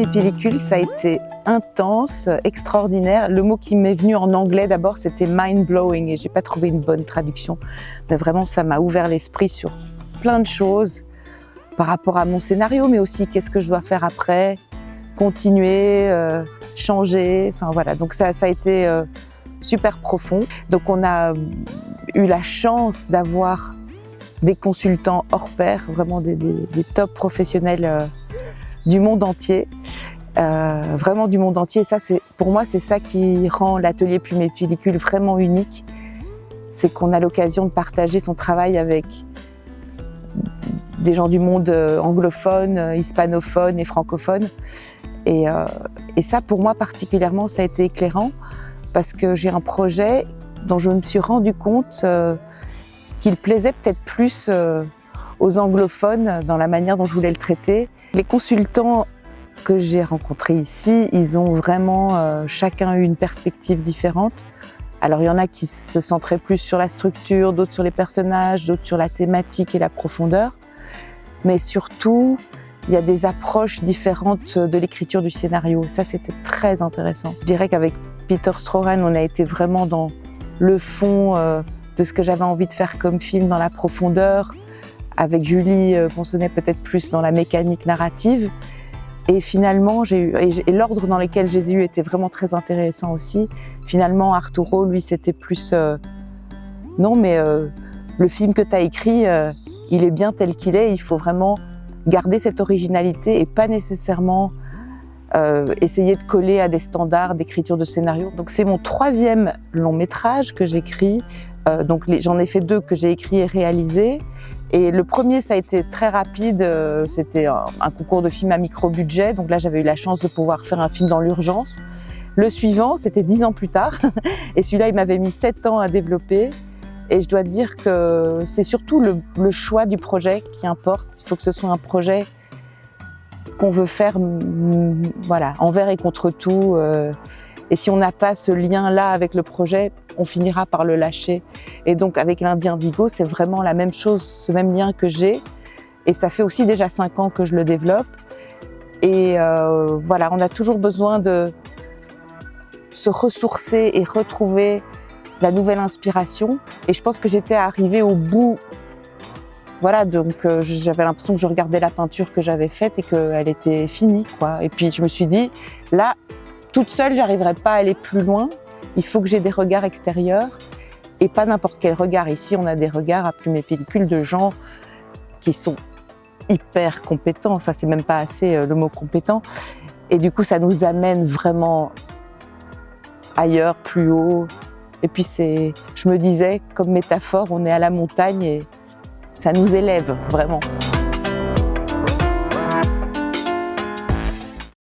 mes pellicules, ça a été intense, extraordinaire. Le mot qui m'est venu en anglais d'abord, c'était mind-blowing, et j'ai pas trouvé une bonne traduction. Mais vraiment, ça m'a ouvert l'esprit sur plein de choses par rapport à mon scénario, mais aussi qu'est-ce que je dois faire après, continuer, changer. Enfin voilà, donc ça a été super profond. Donc on a eu la chance d'avoir des consultants hors pair, vraiment des top professionnels du monde entier, vraiment du monde entier. Et ça, pour moi, c'est ça qui rend l'atelier Plume et Pellicule vraiment unique. C'est qu'on a l'occasion de partager son travail avec des gens du monde anglophone, hispanophone et francophone. Et ça, pour moi particulièrement, ça a été éclairant parce que j'ai un projet dont je me suis rendu compte qu'il plaisait peut-être plus aux anglophones dans la manière dont je voulais le traiter. Les consultants que j'ai rencontrés ici, ils ont vraiment chacun eu une perspective différente. Alors il y en a qui se centraient plus sur la structure, d'autres sur les personnages, d'autres sur la thématique et la profondeur. Mais surtout, il y a des approches différentes de l'écriture du scénario. Ça, c'était très intéressant. Je dirais qu'avec Peter Strauran, on a été vraiment dans le fond de ce que j'avais envie de faire comme film, dans la profondeur. Avec Julie Ponsonnet, peut-être plus dans la mécanique narrative. Et finalement, et l'ordre dans lequel j'ai eu était vraiment très intéressant aussi. Finalement, Arturo, lui, c'était plus non, mais le film que tu as écrit, il est bien tel qu'il est. Il faut vraiment garder cette originalité et pas nécessairement essayer de coller à des standards d'écriture de scénario. Donc c'est mon 3e long métrage que j'écris. Donc j'en ai fait 2 que j'ai écrit et réalisé. Et le premier, ça a été très rapide. C'était un concours de film à micro-budget. Donc là, j'avais eu la chance de pouvoir faire un film dans l'urgence. Le suivant, c'était 10 ans plus tard. Et celui-là, il m'avait mis 7 ans à développer. Et je dois te dire que c'est surtout le choix du projet qui importe. Il faut que ce soit un projet qu'on veut faire voilà, envers et contre tout. Et si on n'a pas ce lien-là avec le projet, on finira par le lâcher. Et donc avec l'Indien Vigo, c'est vraiment la même chose, ce même lien que j'ai. Et ça fait aussi déjà 5 ans que je le développe. Et voilà, on a toujours besoin de se ressourcer et retrouver la nouvelle inspiration. Et je pense que j'étais arrivée au bout. Voilà, donc j'avais l'impression que je regardais la peinture que j'avais faite et qu'elle était finie, quoi. Et puis je me suis dit, là, toute seule, j'arriverai pas à aller plus loin. Il faut que j'ai des regards extérieurs et pas n'importe quel regard. Ici, on a des regards à Plume et Pellicule de gens qui sont hyper compétents. Enfin, c'est même pas assez le mot compétent. Et du coup, ça nous amène vraiment ailleurs, plus haut. Et puis je me disais, comme métaphore, on est à la montagne et ça nous élève vraiment.